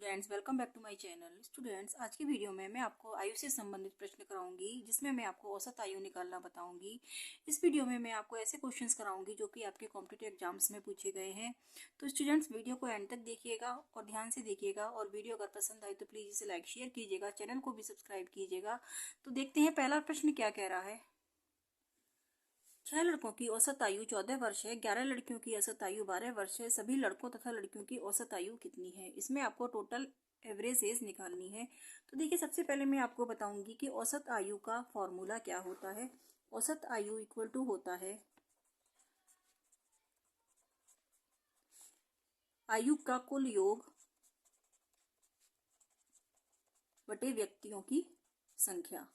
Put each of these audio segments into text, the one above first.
Students, welcome back to my channel. Students, आज की video में मैं आपको आयु से संबंधित प्रश्न कराऊंगी, जिसमें मैं आपको औसत आयु निकालना बताऊंगी। इस वीडियो में मैं आपको ऐसे क्वेश्चंस कराऊंगी जो कि आपके कॉम्पिटिटिव एग्जाम्स में पूछे गए हैं। तो स्टूडेंट्स, वीडियो को एंड तक देखिएगा और ध्यान से देखिएगा, और वीडियो अगर पसंद आए तो प्लीज़ इसे लाइक शेयर कीजिएगा, चैनल को भी सब्सक्राइब कीजिएगा। तो देखते हैं पहला प्रश्न क्या कह रहा है। 6 लड़कों की औसत आयु 14 वर्ष है, 11 लड़कियों की औसत आयु 12 वर्ष है। सभी लड़कों तथा लड़कियों की औसत आयु कितनी है? इसमें आपको टोटल एवरेज एज निकालनी है। तो देखिए, सबसे पहले मैं आपको बताऊंगी कि औसत आयु का फॉर्मूला क्या होता है। औसत आयु इक्वल टू होता है आयु का कुल योग बटे व्यक्तियों की संख्या।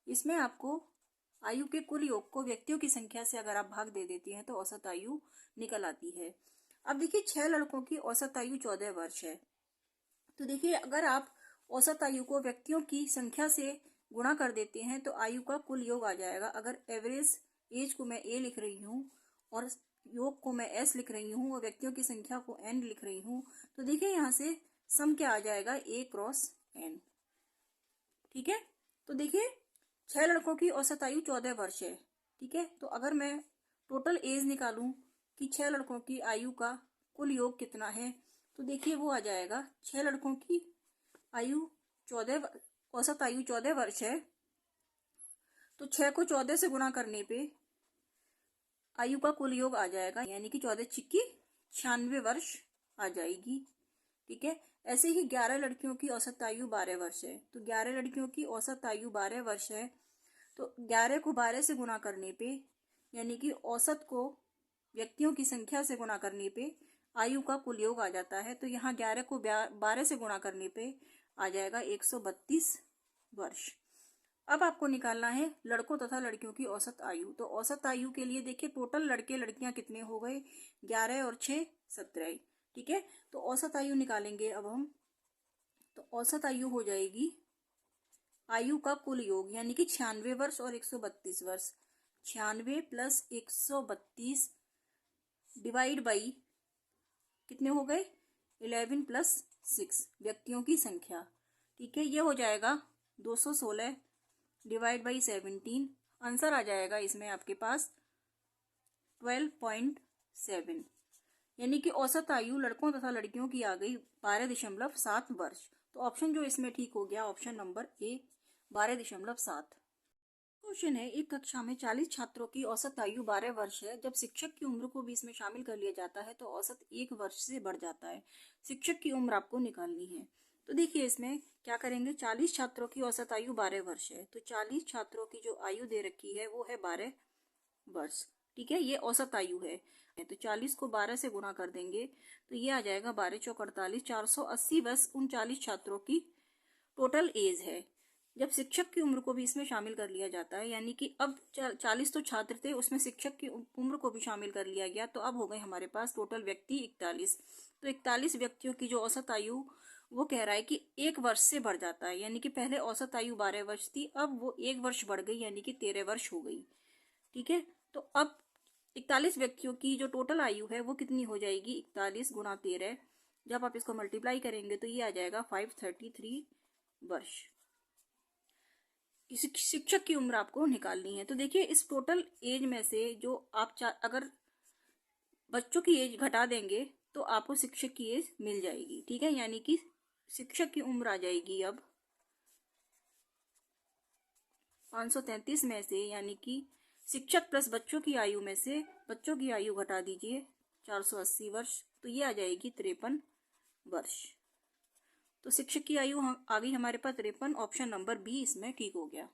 इसमें आपको आयु के कुल योग को व्यक्तियों की संख्या से अगर आप भाग दे देती हैं तो औसत आयु निकल आती है। अब देखिए, 6 लड़कों की औसत आयु 14 वर्ष है। तो देखिए, अगर आप औसत आयु को व्यक्तियों की संख्या से गुणा कर देते हैं तो आयु का कुल योग आ जाएगा। अगर एवरेज एज को मैं ए लिख रही हूँ और योग को मैं एस लिख रही हूँ और व्यक्तियों की संख्या को एन लिख रही हूँ, तो देखिए यहाँ से सम क्या आ जाएगा, ए क्रॉस एन। ठीक है, तो देखिए 6 लड़कों की औसत आयु 14 वर्ष है। ठीक है, तो अगर मैं टोटल एज निकालूं कि 6 लड़कों की आयु का कुल योग कितना है, तो देखिए वो आ जाएगा 6 लड़कों की आयु 14, औसत आयु 14 वर्ष है। तो 6 को 14 से गुणा करने पे आयु का कुल योग आ जाएगा, यानी कि 14 छिक्की 96 वर्ष आ जाएगी। ठीक है, ऐसे ही 11 लड़कियों की औसत आयु 12 वर्ष है। तो 11 लड़कियों की औसत आयु 12 वर्ष है। तो 11 को 12 से गुणा करने पे, यानी कि औसत को व्यक्तियों की संख्या से गुणा करने पे आयु का कुल योग आ जाता है। तो यहाँ 11 को 12 से गुणा करने पे आ जाएगा 132 वर्ष। अब आपको निकालना है लड़कों तथा लड़कियों की औसत आयु। तो औसत आयु के लिए देखिए, टोटल लड़के लड़कियां कितने हो गए, 11 और 6 17। ठीक है, तो औसत आयु निकालेंगे अब हम। तो औसत आयु हो जाएगी आयु का कुल योग, यानी कि 96 वर्ष और 132 वर्ष। 96 प्लस 132 डिवाइड बाई कितने हो गए, 11 प्लस 6 व्यक्तियों की संख्या। ठीक है, ये हो जाएगा 216 डिवाइड बाई 17। आंसर आ जाएगा इसमें आपके पास 12.7, यानी कि औसत आयु लड़कों तथा लड़कियों की आ गई 12.7 वर्ष। तो ऑप्शन जो इसमें ठीक हो गया, ऑप्शन नंबर ए 12.7। क्वेश्चन है, एक कक्षा में 40 छात्रों की औसत आयु 12 वर्ष है। जब शिक्षक की उम्र को भी इसमें शामिल कर लिया जाता है तो औसत 1 वर्ष से बढ़ जाता है। शिक्षक की उम्र आपको निकालनी है। तो देखिए, इसमें क्या करेंगे, 40 छात्रों की औसत आयु 12 वर्ष है। तो 40 छात्रों की जो आयु दे रखी है वो है 12 वर्ष। ठीक है, ये औसत आयु है। तो 40 को 12 से गुणा कर देंगे तो ये आ जाएगा 12 चौक 48, 480 वर्ष उन 40 छात्रों की टोटल एज है। जब शिक्षक की उम्र को भी इसमें शामिल कर लिया जाता है, यानी कि अब 40 तो छात्र थे, उसमें शिक्षक की उम्र को भी शामिल कर लिया गया, तो अब हो गए हमारे पास टोटल व्यक्ति 41। तो 41 व्यक्तियों की जो औसत आयु वो कह रहा है कि 1 वर्ष से बढ़ जाता है, यानी कि पहले औसत आयु 12 वर्ष थी, अब वो 1 वर्ष बढ़ गई, यानी कि 13 वर्ष हो गई। ठीक है, तो अब 41 व्यक्तियों की जो टोटल आयु है वो कितनी हो जाएगी, 41 गुणा 13। जब आप इसको मल्टीप्लाई करेंगे तो ये आ जाएगा 533 वर्ष। शिक्षक की उम्र आपको निकालनी है। तो देखिए, इस टोटल एज में से जो आप अगर बच्चों की एज घटा देंगे तो आपको शिक्षक की एज मिल जाएगी। ठीक है, यानी कि शिक्षक की उम्र आ जाएगी अब 533 में से, यानी कि शिक्षक प्लस बच्चों की आयु में से बच्चों की आयु घटा दीजिए 480 वर्ष, तो ये आ जाएगी 53 वर्ष। तो शिक्षक की आयु आ गई हमारे पास 53, ऑप्शन नंबर बी इसमें ठीक हो गया।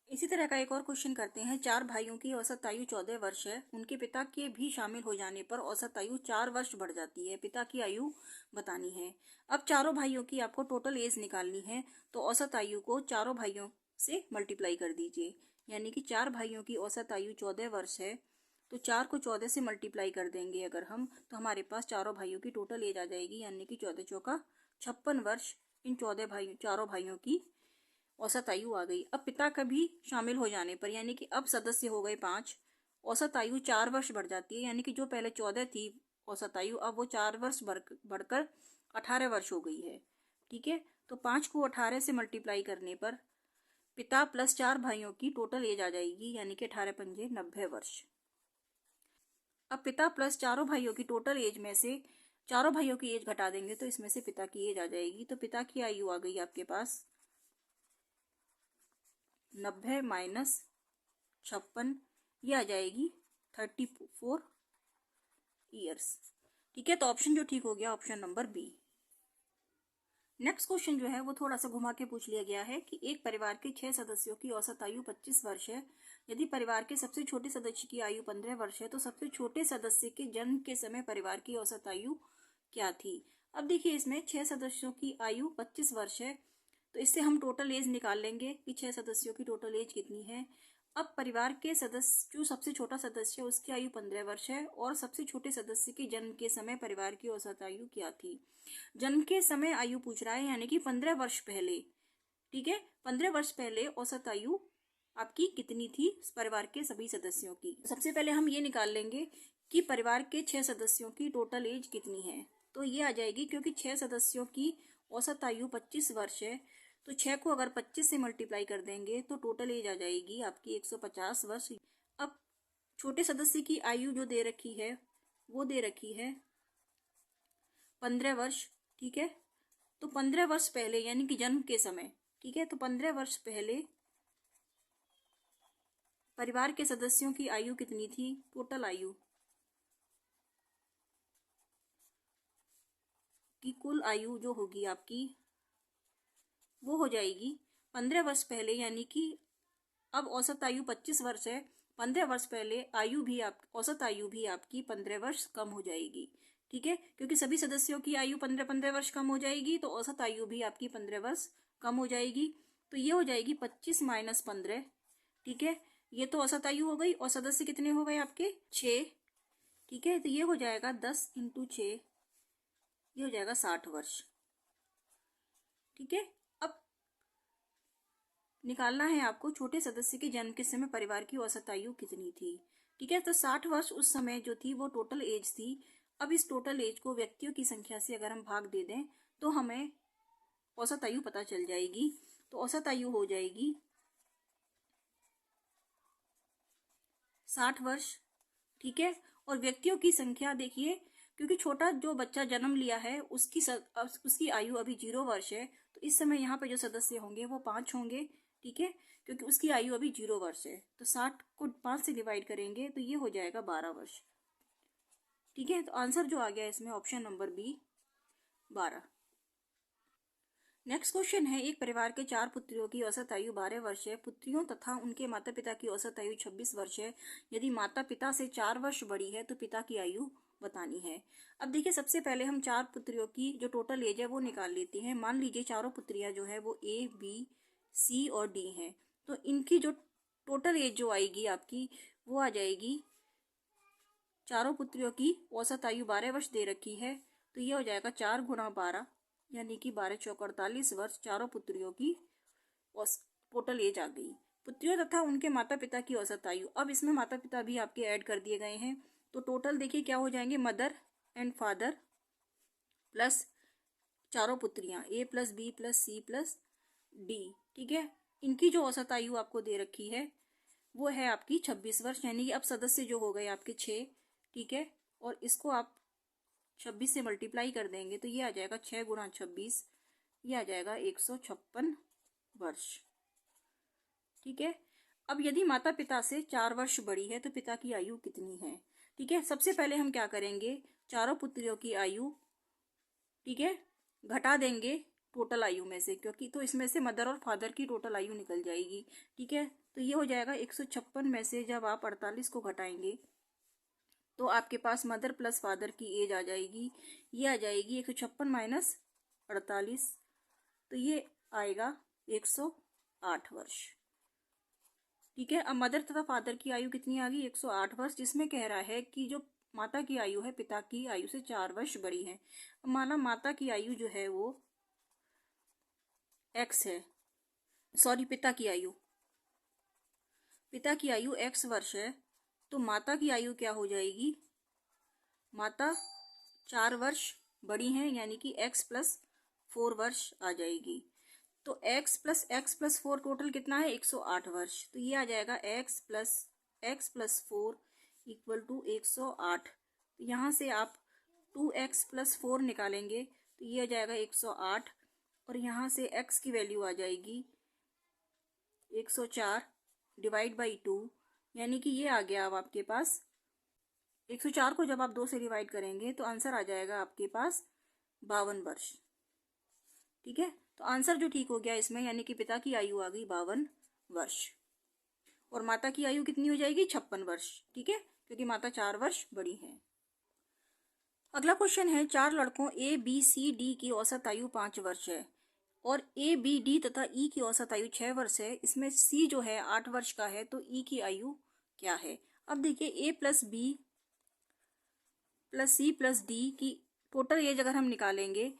इसी तरह का एक और क्वेश्चन करते हैं। 4 भाइयों की औसत आयु 14 वर्ष है। उनके पिता के भी शामिल हो जाने पर औसत आयु 4 वर्ष बढ़ जाती है। पिता की आयु बतानी है। अब चारों भाइयों की आपको टोटल एज निकालनी है। तो औसत आयु को चारों भाइयों से मल्टीप्लाई कर दीजिए, यानी कि 4 भाइयों की औसत आयु 14 वर्ष है। तो 4 को 14 से मल्टीप्लाई कर देंगे अगर हम, तो हमारे पास चारों भाइयों की टोटल एज आ जाएगी, यानी कि 14 चौका 56 वर्ष। इन चारों भाइयों की औसत आयु आ गई। अब पिता का भी शामिल हो जाने पर, यानी कि अब सदस्य हो गए 5 औसत आयु 4 वर्ष बढ़ जाती है, यानी कि जो पहले 14 थी औसत आयु, अब वो 4 वर्ष बढ़कर 18 वर्ष हो गई है। ठीक है, तो 5 को 18 से मल्टीप्लाई करने पर पिता प्लस 4 भाइयों की टोटल एज आ जाएगी, यानी कि 18 पंजे 90 वर्ष। अब पिता प्लस चारों भाइयों की टोटल एज में से चारों भाइयों की एज घटा देंगे तो इसमें से पिता की एज आ जाएगी। तो पिता की आयु आ गई आपके पास 90 माइनस 56, ये आ जाएगी 34 ईयर्स। ठीक है, तो ऑप्शन जो ठीक हो गया option number B. Next question जो है वो थोड़ा सा घुमा के पूछ लिया गया है कि एक परिवार के 6 सदस्यों की औसत आयु 25 वर्ष है। यदि परिवार के सबसे छोटे सदस्य की आयु 15 वर्ष है तो सबसे छोटे सदस्य के जन्म के समय परिवार की औसत आयु क्या थी। अब देखिए, इसमें 6 सदस्यों की आयु 25 वर्ष है, तो इससे हम टोटल एज निकाल लेंगे कि 6 सदस्यों की टोटल एज कितनी है। अब परिवार के सदस्य, जो सबसे छोटा सदस्य है उसकी आयु 15 वर्ष है और सबसे छोटे सदस्य के जन्म के समय परिवार की औसत आयु क्या थी। जन्म के समय आयु पूछ रहा है, यानी कि 15 वर्ष पहले। ठीक है, 15 वर्ष पहले औसत आयु आपकी कितनी थी परिवार के सभी सदस्यों की। सबसे पहले हम ये निकाल लेंगे कि परिवार के 6 सदस्यों की टोटल एज कितनी है। तो ये आ जाएगी, क्योंकि 6 सदस्यों की औसत आयु 25 वर्ष है, तो 6 को अगर 25 से मल्टीप्लाई कर देंगे तो टोटल एज आ जाएगी आपकी 150 वर्ष। अब छोटे सदस्य की आयु जो दे रखी है वो दे रखी है 15 वर्ष। ठीक है, तो 15 वर्ष पहले यानी कि जन्म के समय, ठीक है, तो 15 वर्ष पहले परिवार के सदस्यों की आयु कितनी थी, टोटल आयु की कुल आयु जो होगी आपकी वो हो जाएगी 15 वर्ष पहले, यानी कि अब औसत आयु 25 वर्ष है, 15 वर्ष पहले आयु भी औसत आयु भी आपकी 15 वर्ष कम हो जाएगी। ठीक है, क्योंकि सभी सदस्यों की आयु 15-15 वर्ष कम हो जाएगी, तो औसत आयु भी आपकी 15 वर्ष कम हो जाएगी। तो ये हो जाएगी 25 माइनस 15। ठीक है, ये तो औसत आयु हो गई और सदस्य कितने हो गए आपके 6। ठीक है, तो ये हो जाएगा 10 इंटू 6, ये हो जाएगा 60 वर्ष। ठीक है, अब निकालना है आपको छोटे सदस्य के जन्म के समय परिवार की औसत आयु कितनी थी। ठीक है, तो 60 वर्ष उस समय जो थी वो टोटल एज थी। अब इस टोटल एज को व्यक्तियों की संख्या से अगर हम भाग दे दें तो हमें औसत आयु पता चल जाएगी। तो औसत आयु हो जाएगी 60 वर्ष। ठीक है, और व्यक्तियों की संख्या देखिए, क्योंकि छोटा जो बच्चा जन्म लिया है उसकी आयु अभी 0 वर्ष है, तो इस समय यहाँ पे जो सदस्य होंगे वो 5 होंगे। ठीक है, क्योंकि उसकी आयु अभी 0 वर्ष है, तो 60 को 5 से डिवाइड करेंगे तो ये हो जाएगा 12 वर्ष। ठीक है, तो आंसर जो आ गया इसमें option number B 12। Next question है, एक परिवार के 4 पुत्रियों की औसत आयु 12 वर्ष है। पुत्रियों तथा उनके माता पिता की औसत आयु 26 वर्ष है। यदि माता पिता से 4 वर्ष बड़ी है तो पिता की आयु बतानी है। अब देखिए, सबसे पहले हम 4 पुत्रियों की जो टोटल एज है वो निकाल लेते हैं। मान लीजिए चारों पुत्रियां जो है वो ए, बी, सी और डी हैं, तो इनकी जो टोटल एज जो आएगी आपकी वो आ जाएगी, चारों पुत्रियों की औसत आयु 12 वर्ष दे रखी है, तो ये हो जाएगा 4 गुणा 12, यानी कि 12 चौक 48 वर्ष चारों पुत्रियों की टोटल एज आ गई। पुत्रियों तथा उनके माता पिता की औसत आयु, अब इसमें माता पिता भी आपके ऐड कर दिए गए हैं, तो टोटल देखिए क्या हो जाएंगे, मदर एंड फादर प्लस चारों पुत्रियां A plus B plus C plus D. ठीक है, इनकी जो औसत आयु आपको दे रखी है वो है आपकी 26 वर्ष, यानी कि अब सदस्य जो हो गए आपके 6। ठीक है, और इसको आप 26 से मल्टीप्लाई कर देंगे तो ये आ जाएगा 6 गुणा 26, ये आ जाएगा 156 वर्ष। ठीक है, अब यदि माता पिता से 4 वर्ष बड़ी है तो पिता की आयु कितनी है। ठीक है, सबसे पहले हम क्या करेंगे, चारों पुत्रियों की आयु, ठीक है, घटा देंगे टोटल आयु में से, क्योंकि तो इसमें से मदर और फादर की टोटल आयु निकल जाएगी। ठीक है, तो ये हो जाएगा 156 में से जब आप 48 को घटाएंगे तो आपके पास मदर प्लस फादर की एज आ जाएगी, ये आ जाएगी 156 माइनस 48, तो ये आएगा 108 वर्ष। ठीक है, अब मदर तथा फादर की आयु कितनी आ गई, 108 वर्ष, जिसमें कह रहा है कि जो माता की आयु है पिता की आयु से 4 वर्ष बड़ी है। अब माना माता की आयु जो है वो x है, सॉरी पिता की आयु x वर्ष है, तो माता की आयु क्या हो जाएगी, माता 4 वर्ष बड़ी हैं, यानी कि x+4 वर्ष आ जाएगी। तो x+4 टोटल कितना है, 108 वर्ष। तो ये आ जाएगा x+4 इक्वल टू 108। तो यहाँ से आप 2x+4 निकालेंगे तो ये आ जाएगा 108, और यहाँ से x की वैल्यू आ जाएगी 104 डिवाइड बाई 2, यानी कि ये आ गया अब आपके पास 104 को जब आप 2 से डिवाइड करेंगे तो आंसर आ जाएगा आपके पास 52 वर्ष। ठीक है, तो आंसर जो ठीक हो गया इसमें, यानी कि पिता की आयु आ गई 52 वर्ष और माता की आयु कितनी हो जाएगी, 56 वर्ष। ठीक है, क्योंकि माता 4 वर्ष बड़ी है। अगला क्वेश्चन है, 4 लड़कों ए बी सी डी की औसत आयु 5 वर्ष है और ए बी डी तथा ई की औसत आयु 6 वर्ष है। इसमें सी जो है 8 वर्ष का है, तो ई की आयु क्या है। अब देखिए A plus B plus C plus D की टोटल एज अगर हम निकालेंगे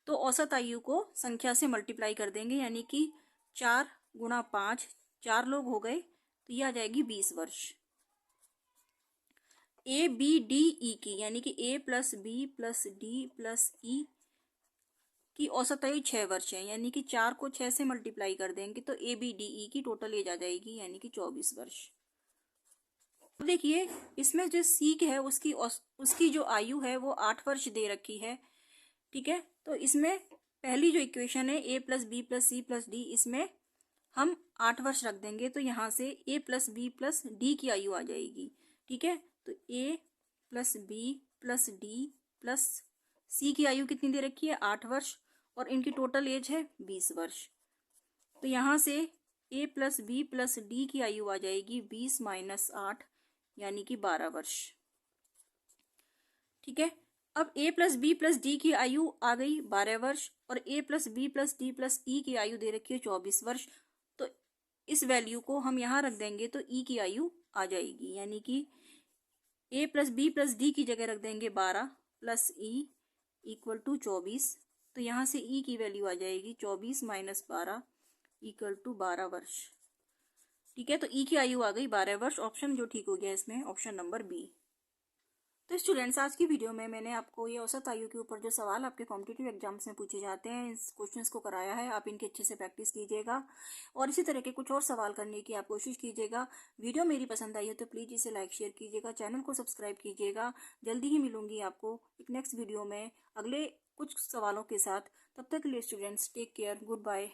तो औसत आयु को संख्या से मल्टीप्लाई कर देंगे, यानी कि 4 गुणा 5, 4 लोग हो गए, तो ये आ जाएगी 20 वर्ष। ए बी डी ई की, यानी कि A plus B plus D plus E की औसत आयु 6 वर्ष है, यानी कि 4 को 6 से मल्टीप्लाई कर देंगे तो ए बी डी ई की टोटल एज आ जाएगी, यानी कि 24 वर्ष। देखिए इसमें जो सी है उसकी जो आयु है वो 8 वर्ष दे रखी है। ठीक है, तो इसमें पहली जो इक्वेशन है A plus B plus C plus D, इसमें हम 8 वर्ष रख देंगे तो यहाँ से A plus B plus D की आयु आ जाएगी। ठीक है, तो A plus B plus D plus C की आयु कितनी दे रखी है, 8 वर्ष, और इनकी टोटल एज है 20 वर्ष। तो यहाँ से A plus B plus D की आयु आ जाएगी 20 माइनस 8, यानी कि 12 वर्ष। ठीक है, अब a plus B plus D की आयु आ गई 12 वर्ष और a plus B plus D plus E की आयु दे रखी है 24 वर्ष। तो इस वैल्यू को हम यहाँ रख देंगे तो e की आयु आ जाएगी, यानी कि a plus B plus D की जगह रख देंगे 12 प्लस ई इक्वल टू 24। तो यहाँ से e की वैल्यू आ जाएगी 24 माइनस 12 इक्वल टू 12 वर्ष। ठीक है, तो ई की आयु आ गई 12 वर्ष। ऑप्शन जो ठीक हो गया इसमें ऑप्शन नंबर बी। तो स्टूडेंट्स, आज की वीडियो में मैंने आपको ये औसत आयु के ऊपर जो सवाल आपके कॉम्पिटिटिव एग्जाम्स में पूछे जाते हैं, इस क्वेश्चंस को कराया है। आप इनके अच्छे से प्रैक्टिस कीजिएगा और इसी तरह के कुछ और सवाल करने की आप कोशिश कीजिएगा। वीडियो मेरी पसंद आई है तो प्लीज़ इसे लाइक शेयर कीजिएगा, चैनल को सब्सक्राइब कीजिएगा। जल्दी ही मिलूंगी आपको एक नेक्स्ट वीडियो में अगले कुछ सवालों के साथ। तब तक के लिए students take care, good bye.